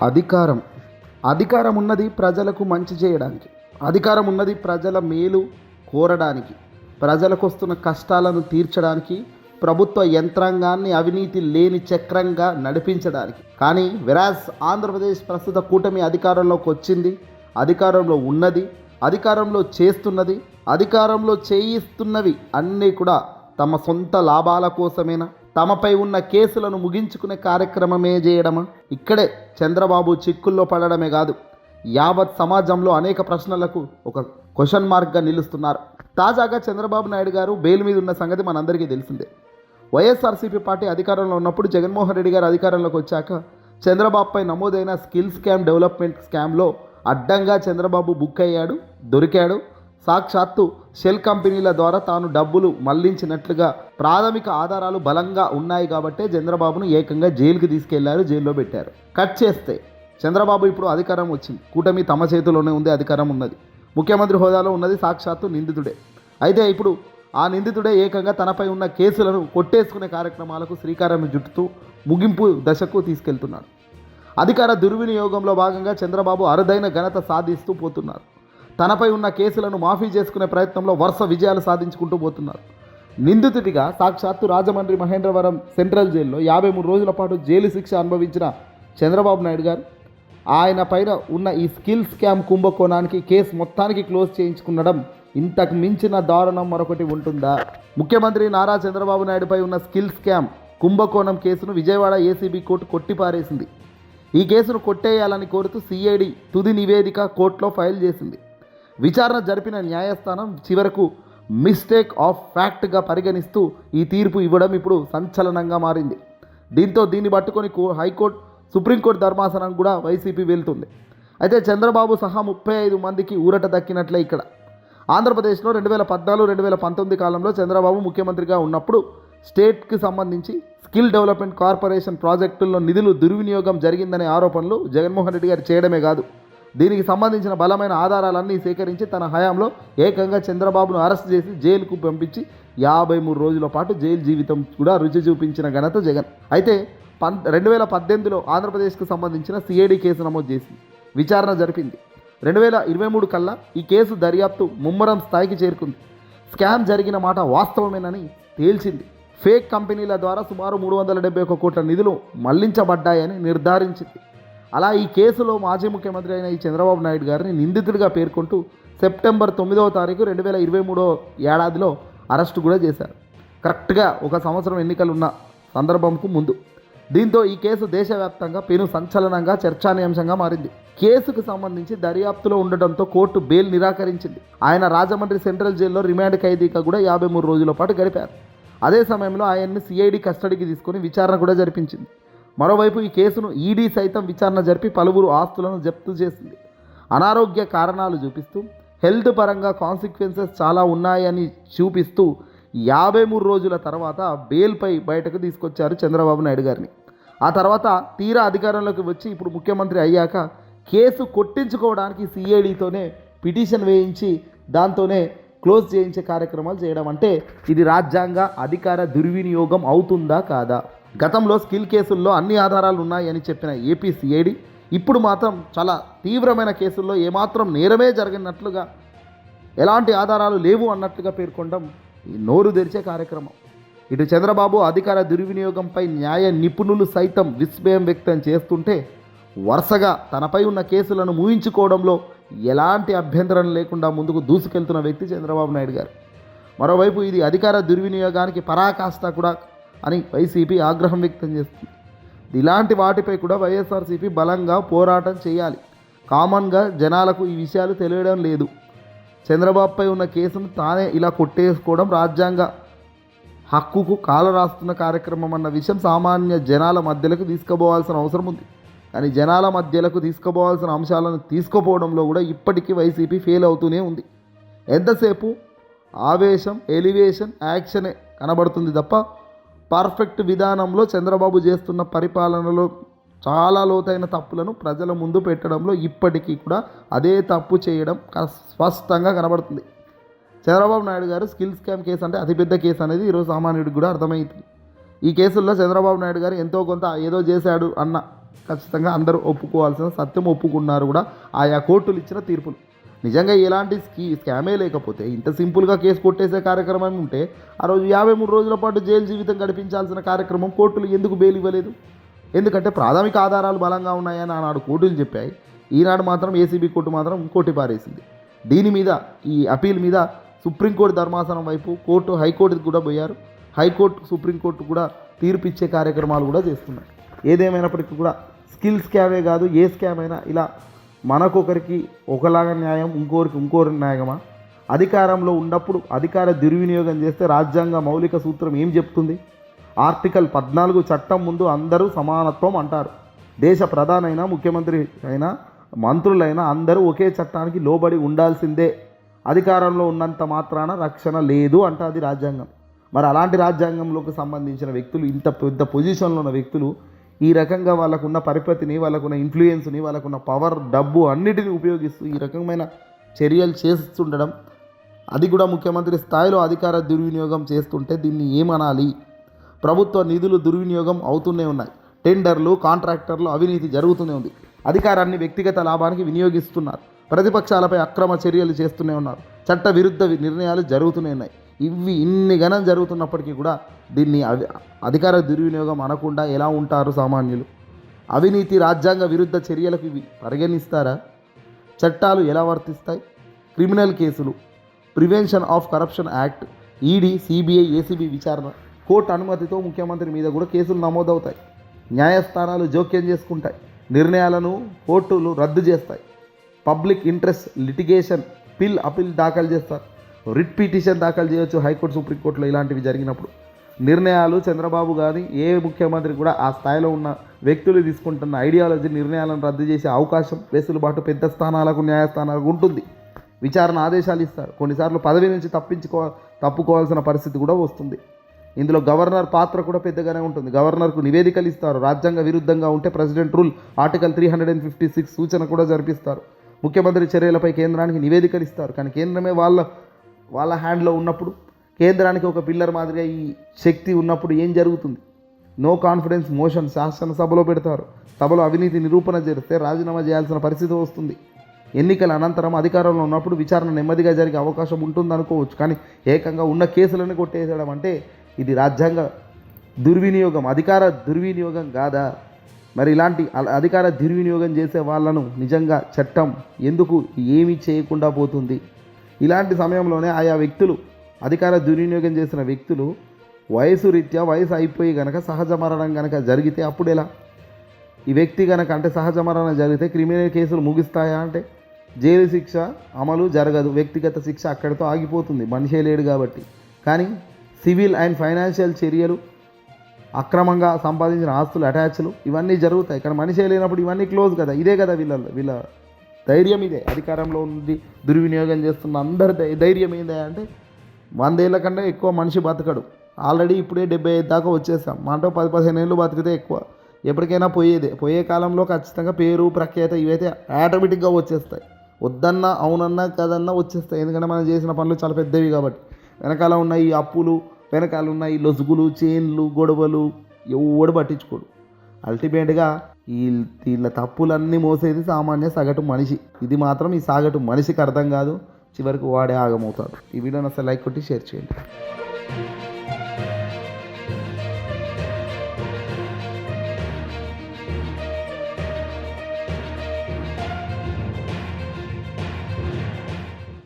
అధికారం అధికారం ఉన్నది ప్రజలకు మంచి చేయడానికి, అధికారం ఉన్నది ప్రజల మేలు కోరడానికి, ప్రజలకు వస్తున్న కష్టాలను తీర్చడానికి, ప్రభుత్వ యంత్రాంగాన్ని అవినీతి లేని చక్రంగా నడిపించడానికి. కానీ వెరాజ్ ఆంధ్రప్రదేశ్ ప్రస్తుత కూటమి అధికారంలోకి వచ్చింది, అధికారంలో ఉన్నది, అధికారంలో చేస్తున్నది, అధికారంలో చేయిస్తున్నవి అన్నీ కూడా తమ సొంత లాభాల కోసమేనా? తమపై ఉన్న కేసులను ముగించుకునే కార్యక్రమమే చేయడమా? ఇక్కడే చంద్రబాబు చిక్కుల్లో పడడమే కాదు, యావత్ సమాజంలో అనేక ప్రశ్నలకు ఒక క్వశ్చన్ మార్క్గా నిలుస్తున్నారు. తాజాగా చంద్రబాబు నాయుడు గారు బెయిల్ మీద ఉన్న సంగతి మనందరికీ తెలిసిందే. వైఎస్ఆర్సీపీ పార్టీ అధికారంలో ఉన్నప్పుడు జగన్మోహన్ రెడ్డి గారు అధికారంలోకి వచ్చాక చంద్రబాబుపై నమోదైన స్కిల్ స్కామ్, డెవలప్మెంట్ స్కామ్లో అడ్డంగా చంద్రబాబు బుక్ అయ్యాడు, దొరికాడు. సాక్షాత్తు షెల్ కంపెనీల ద్వారా తాను డబ్బులు మళ్లించినట్లుగా ప్రాథమిక ఆధారాలు బలంగా ఉన్నాయి కాబట్టే చంద్రబాబును ఏకంగా జైలుకి తీసుకెళ్లారు, జైల్లో పెట్టారు. కట్ చేస్తే చంద్రబాబు ఇప్పుడు అధికారం వచ్చింది, కూటమి తమ చేతిలోనే ఉంది, అధికారం ఉన్నది, ముఖ్యమంత్రి హోదాలో ఉన్నది సాక్షాత్తు నిందితుడే. అయితే ఇప్పుడు ఆ నిందితుడే ఏకంగా తనపై ఉన్న కేసులను కొట్టేసుకునే కార్యక్రమాలకు శ్రీకారం చుట్టుతూ ముగింపు దశకు తీసుకెళ్తున్నాడు. అధికార దుర్వినియోగంలో భాగంగా చంద్రబాబు అరుదైన ఘనత సాధిస్తూ పోతున్నారు. తనపై ఉన్న కేసులను మాఫీ చేసుకునే ప్రయత్నంలో వరుస విజయాలు సాధించుకుంటూ పోతున్నారు. నిందితుడిగా సాక్షాత్తు రాజమండ్రి మహేంద్రవరం సెంట్రల్ జైల్లో 53 రోజుల పాటు జైలు శిక్ష అనుభవించిన చంద్రబాబు నాయుడు గారు ఆయన పైన ఉన్న ఈ స్కిల్ స్కామ్ కుంభకోణానికి కేసు మొత్తానికి క్లోజ్ చేయించుకునడం ఇంతకు మించిన దారుణం మరొకటి ఉంటుందా? ముఖ్యమంత్రి నారా చంద్రబాబు నాయుడుపై ఉన్న స్కిల్ స్కామ్ కుంభకోణం కేసును విజయవాడ ఏసీబీ కోర్టు కొట్టిపారేసింది. ఈ కేసును కొట్టేయాలని కోరుతూ సిఐడి తుది నివేదిక కోర్టులో ఫైల్ చేసింది. విచారణ జరిపిన న్యాయస్థానం చివరకు మిస్టేక్ ఆఫ్ ఫ్యాక్ట్గా పరిగణిస్తూ ఈ తీర్పు ఇవ్వడం ఇప్పుడు సంచలనంగా మారింది. దీంతో దీన్ని పట్టుకొని హైకోర్టు, సుప్రీంకోర్టు ధర్మాసనం కూడా వైసీపీ వెళ్తుంది. అయితే చంద్రబాబు సహా 35 మందికి ఊరట దక్కినట్లే ఇక్కడ. ఆంధ్రప్రదేశ్లో 2014-2019 కాలంలో చంద్రబాబు ముఖ్యమంత్రిగా ఉన్నప్పుడు స్టేట్కి సంబంధించి స్కిల్ డెవలప్మెంట్ కార్పొరేషన్ ప్రాజెక్టుల్లో నిధులు దుర్వినియోగం జరిగిందనే ఆరోపణలు జగన్మోహన్ రెడ్డి గారు చేయడమే కాదు, దీనికి సంబంధించిన బలమైన ఆధారాలన్నీ సేకరించి తన హయాంలో ఏకంగా చంద్రబాబును అరెస్ట్ చేసి జైలుకు పంపించి 53 రోజుల పాటు జైలు జీవితం కూడా రుచి చూపించిన ఘనత జగన్. అయితే 2018లో ఆంధ్రప్రదేశ్కు సంబంధించిన సిఐడి కేసు నమోదు చేసింది, విచారణ జరిపింది. 2023 కల్లా ఈ కేసు దర్యాప్తు ముమ్మరం స్థాయికి చేరుకుంది. స్కామ్ జరిగిన మాట వాస్తవమేనని తేల్చింది. ఫేక్ కంపెనీల ద్వారా సుమారు 371 కోట్ల నిధులు మళ్లించబడ్డాయని నిర్ధారించింది. అలా ఈ కేసులో మాజీ ముఖ్యమంత్రి అయిన ఈ చంద్రబాబు నాయుడు గారిని నిందితుడిగా పేర్కొంటూ సెప్టెంబర్ 9వ తారీఖు 2023 ఏడాదిలో అరెస్టు కూడా చేశారు, కరెక్ట్గా 1 సంవత్సరం ఎన్నికలున్న సందర్భంకు ముందు. దీంతో ఈ కేసు దేశవ్యాప్తంగా పెను సంచలనంగా చర్చానీయాంశంగా మారింది. కేసుకు సంబంధించి దర్యాప్తులో ఉండటంతో కోర్టు బెయిల్ నిరాకరించింది. ఆయన రాజమండ్రి సెంట్రల్ జైల్లో రిమాండ్ ఖైదీగా కూడా 53 రోజుల పాటు గడిపారు. అదే సమయంలో ఆయన్ని సిఐడి కస్టడీకి తీసుకొని విచారణ కూడా జరిపించింది. మరోవైపు ఈ కేసును ఈడీ సైతం విచారణ జరిపి పలువురు ఆస్తులను జప్తు చేసింది. అనారోగ్య కారణాలు చూపిస్తూ, హెల్త్ పరంగా కాన్సిక్వెన్సెస్ చాలా ఉన్నాయని చూపిస్తూ 53 రోజుల తర్వాత బెయిల్పై బయటకు తీసుకొచ్చారు చంద్రబాబు నాయుడు గారిని. ఆ తర్వాత తీరా అధికారంలోకి వచ్చి ఇప్పుడు ముఖ్యమంత్రి అయ్యాక కేసు కొట్టించుకోవడానికి సిఐడితోనే పిటిషన్ వేయించి దాంతోనే క్లోజ్ చేయించే కార్యక్రమాలు చేయడం అంటే ఇది రాజ్యాంగ అధికార దుర్వినియోగం అవుతుందా కాదా? గతంలో స్కిల్ కేసుల్లో అన్ని ఆధారాలు ఉన్నాయని చెప్పిన ఏపీ సిఐడి ఇప్పుడు మాత్రం చాలా తీవ్రమైన కేసుల్లో ఏమాత్రం నేరమే జరిగినట్లుగా, ఎలాంటి ఆధారాలు లేవు అన్నట్లుగా పేర్కొనడం ఈ నోరు తెరిచే కార్యక్రమం. ఇటు చంద్రబాబు అధికార దుర్వినియోగంపై న్యాయ నిపుణులు సైతం విస్మయం వ్యక్తం చేస్తుంటే, వరుసగా తనపై ఉన్న కేసులను మూయించుకోవడంలో ఎలాంటి అభ్యంతరం లేకుండా ముందుకు దూసుకెళ్తున్న వ్యక్తి చంద్రబాబు నాయుడు గారు. మరోవైపు ఇది అధికార దుర్వినియోగానికి పరాకాష్ట కూడా అని వైసీపీ ఆగ్రహం వ్యక్తం చేస్తుంది. ఇలాంటి వాటిపై కూడా వైఎస్ఆర్సీపీ బలంగా పోరాటం చేయాలి. కామన్గా జనాలకు ఈ విషయాలు తెలియడం లేదు. చంద్రబాబుపై ఉన్న కేసును తానే ఇలా కొట్టేసుకోవడం రాజ్యాంగ హక్కుకు కాల రాస్తున్న కార్యక్రమం అన్న విషయం సామాన్య జనాల మధ్యలోకి తీసుకుపోవాల్సిన అవసరం ఉంది. కానీ జనాల మధ్యలకు తీసుకుపోవాల్సిన అంశాలను తీసుకుపోవడంలో కూడా ఇప్పటికీ వైసీపీ ఫెయిల్ అవుతూనే ఉంది. ఎంతసేపు ఆవేశం, ఎలివేషన్, యాక్షనే కనబడుతుంది తప్ప పర్ఫెక్ట్ విధానంలో చంద్రబాబు చేస్తున్న పరిపాలనలో చాలా లోతైన తప్పులను ప్రజల ముందు పెట్టడంలో ఇప్పటికీ కూడా అదే తప్పు చేయడం స్పష్టంగా కనబడుతుంది. చంద్రబాబు నాయుడు గారు స్కిల్ స్కామ్ కేసు అంటే అతిపెద్ద కేసు అనేది ఈరోజు సామాన్యుడికి కూడా అర్థమవుతుంది. ఈ కేసుల్లో చంద్రబాబు నాయుడు గారు ఎంతో కొంత ఏదో చేశాడు అన్న ఖచ్చితంగా అందరూ ఒప్పుకోవాల్సిన సత్యం, ఒప్పుకున్నారు కూడా ఆయా కోర్టులు ఇచ్చిన తీర్పులు. నిజంగా ఎలాంటి స్కామే లేకపోతే ఇంత సింపుల్గా కేసు కొట్టేసే కార్యక్రమం ఉంటే ఆ రోజు 53 రోజుల పాటు జైలు జీవితం గడిపించాల్సిన కార్యక్రమం కోర్టులు ఎందుకు బెయిల్ ఇవ్వలేదు? ఎందుకంటే ప్రాథమిక ఆధారాలు బలంగా ఉన్నాయని ఆనాడు కోర్టులు చెప్పాయి. ఈనాడు మాత్రం ఏసీబీ కోర్టు మాత్రం కొట్టిపారేసింది. దీని మీద ఈ అపీల్ మీద సుప్రీంకోర్టు ధర్మాసనం వైపు కోర్టు హైకోర్టుకి కూడా పోయారు. హైకోర్టు సుప్రీంకోర్టు కూడా తీర్పు ఇచ్చే కార్యక్రమాలు కూడా చేస్తున్నారు. ఏదేమైనప్పటికీ కూడా స్కిల్ స్కామే కాదు, ఏ స్కామ్ అయినా ఇలా మనకొకరికి ఒకలాగా న్యాయం, ఇంకోరి న్యాయమా? అధికారంలో ఉన్నప్పుడు అధికార దుర్వినియోగం చేస్తే రాజ్యాంగ మౌలిక సూత్రం ఏం చెప్తుంది? ఆర్టికల్ 14 చట్టం ముందు అందరూ సమానత్వం అంటారు. దేశ ప్రధాని అయినా, ముఖ్యమంత్రి అయినా, మంత్రులైనా అందరూ ఒకే చట్టానికి లోబడి ఉండాల్సిందే. అధికారంలో ఉన్నంత మాత్రాన రక్షణ లేదు అంటుంది రాజ్యాంగం. మరి అలాంటి రాజ్యాంగంలోకి సంబంధించిన వ్యక్తులు, ఇంత పెద్ద పొజిషన్లో ఉన్న వ్యక్తులు ఈ రకంగా వాళ్ళకున్న పరిపతిని, వాళ్ళకున్న ఇన్ఫ్లుయెన్స్ని, వాళ్ళకున్న పవర్, డబ్బు అన్నిటిని ఉపయోగిస్తూ ఈ రకమైన చర్యలు చేస్తుండడం, అది కూడా ముఖ్యమంత్రి స్థాయిలో అధికార దుర్వినియోగం చేస్తుంటే దీన్ని ఏమనాలి? ప్రభుత్వ నిధులు దుర్వినియోగం అవుతూనే ఉన్నాయి. టెండర్లు, కాంట్రాక్టర్లు అవినీతి జరుగుతూనే ఉంది. అధికారాన్ని వ్యక్తిగత లాభానికి వినియోగిస్తున్నారు. ప్రతిపక్షాలపై అక్రమ చర్యలు చేస్తూనే ఉన్నారు. చట్ట విరుద్ధ నిర్ణయాలు జరుగుతూనే ఉన్నాయి. ఇన్ని గణం జరుగుతున్నప్పటికీ కూడా దీన్ని అధికార దుర్వినియోగం అనకుండా ఎలా ఉంటారు సామాన్యులు? అవినీతి, రాజ్యాంగ విరుద్ధ చర్యలకు ఇవి పరిగణిస్తారా? చట్టాలు ఎలా వర్తిస్తాయి? క్రిమినల్ కేసులు, prevention of corruption act, ED, CBI, ACB విచారణ, కోర్టు అనుమతితో ముఖ్యమంత్రి మీద కూడా కేసులు నమోదవుతాయి. న్యాయస్థానాలు జోక్యం చేసుకుంటాయి. నిర్ణయాలను కోర్టులు రద్దు చేస్తాయి. పబ్లిక్ ఇంట్రెస్ట్ లిటిగేషన్ అపీల్ దాఖలు చేస్తారు. రిట్ పిటిషన్ దాఖలు చేయొచ్చు హైకోర్టు, సుప్రీంకోర్టులో. ఇలాంటివి జరిగినప్పుడు నిర్ణయాలు చంద్రబాబు కానీ ఏ ముఖ్యమంత్రి కూడా ఆ స్థాయిలో ఉన్న వ్యక్తులు తీసుకుంటున్న ఐడియాలజీ నిర్ణయాలను రద్దు చేసే అవకాశం, వెసులుబాటు పెద్ద స్థానాలకు, న్యాయస్థానాలకు ఉంటుంది. విచారణ ఆదేశాలు ఇస్తారు. కొన్నిసార్లు పదవి నుంచి తప్పుకోవాల్సిన పరిస్థితి కూడా వస్తుంది. ఇందులో గవర్నర్ పాత్ర కూడా పెద్దగానే ఉంటుంది. గవర్నర్కు నివేదికలు ఇస్తారు. రాజ్యాంగ విరుద్ధంగా ఉంటే ప్రెసిడెంట్ రూల్ ఆర్టికల్ 356 సూచన కూడా జరిపిస్తారు. ముఖ్యమంత్రి చర్యలపై కేంద్రానికి నివేదికలు ఇస్తారు. కానీ కేంద్రమే వాళ్ళ హ్యాండ్లో ఉన్నప్పుడు, కేంద్రానికి ఒక పిల్లర్ మాదిరిగా ఈ శక్తి ఉన్నప్పుడు ఏం జరుగుతుంది? నో కాన్ఫిడెన్స్ మోషన్ శాసనసభలో పెడతారు. సభలో అవినీతి నిరూపణ జరిగితే రాజీనామా చేయాల్సిన పరిస్థితి వస్తుంది. ఎన్నికల అనంతరం అధికారంలో ఉన్నప్పుడు విచారణ నెమ్మదిగా జరిగే అవకాశం ఉంటుందనుకోవచ్చు. కానీ ఏకంగా ఉన్న కేసులను కొట్టేయడం అంటే ఇది రాజ్యాంగ దుర్వినియోగం, అధికార దుర్వినియోగం కాదా? మరి ఇలాంటి అధికార దుర్వినియోగం చేసే వాళ్ళను నిజంగా చట్టం ఎందుకు ఏమీ చేయకుండా పోతుంది? ఇలాంటి సమయంలోనే ఆయా వ్యక్తులు, అధికార దుర్వినియోగం చేసిన వ్యక్తులు వయసు రీత్యా వయసు అయిపోయి కనుక సహజ మరణం కనుక జరిగితే అప్పుడు ఎలా? ఈ వ్యక్తి కనుక అంటే సహజ మరణం జరిగితే క్రిమినల్ కేసులు ముగిస్తాయా అంటే జైలు శిక్ష అమలు జరగదు. వ్యక్తిగత శిక్ష అక్కడితో ఆగిపోతుంది, మనిషే లేడు కాబట్టి. కానీ సివిల్ అండ్ ఫైనాన్షియల్ చర్యలు, అక్రమంగా సంపాదించిన ఆస్తులు, అటాచ్లు ఇవన్నీ జరుగుతాయి. కానీ మనిషే లేనప్పుడు ఇవన్నీ క్లోజ్ కదా. ఇదే కదా వీళ్ళ ధైర్యం. ఇదే అధికారంలో ఉంది దుర్వినియోగం చేస్తున్న అందరి ధైర్యం ఏందా అంటే 100 ఏళ్ళ కంటే ఎక్కువ మనిషి బతకడు. ఆల్రెడీ ఇప్పుడే 75 దాకా వచ్చేస్తాం. మాతో 10-15 ఏళ్ళు బతికితే ఎక్కువ. ఎప్పటికైనా పోయే కాలంలో ఖచ్చితంగా పేరు, ప్రఖ్యాత ఇవైతే ఆటోమేటిక్గా వచ్చేస్తాయి. వద్దన్నా, అవునన్నా, కదన్నా వచ్చేస్తాయి. ఎందుకంటే మనం చేసిన పనులు చాలా పెద్దవి కాబట్టి. వెనకాల ఉన్న ఈ అప్పులు, వెనకాల ఉన్న ఈ లొసుగులు, చైన్లు, గొడవలు ఎవడు పట్టించుకోడు. అల్టిమేట్గా వీళ్ళ తప్పులన్నీ మోసేది సామాన్య సగటు మనిషి. ఇది మాత్రం ఈ సగటు మనిషికి అర్థం కాదు. చివరికి వాడే ఆగమవుతాడు. ఈ వీడియోని అసలు లైక్ కొట్టి షేర్ చేయండి.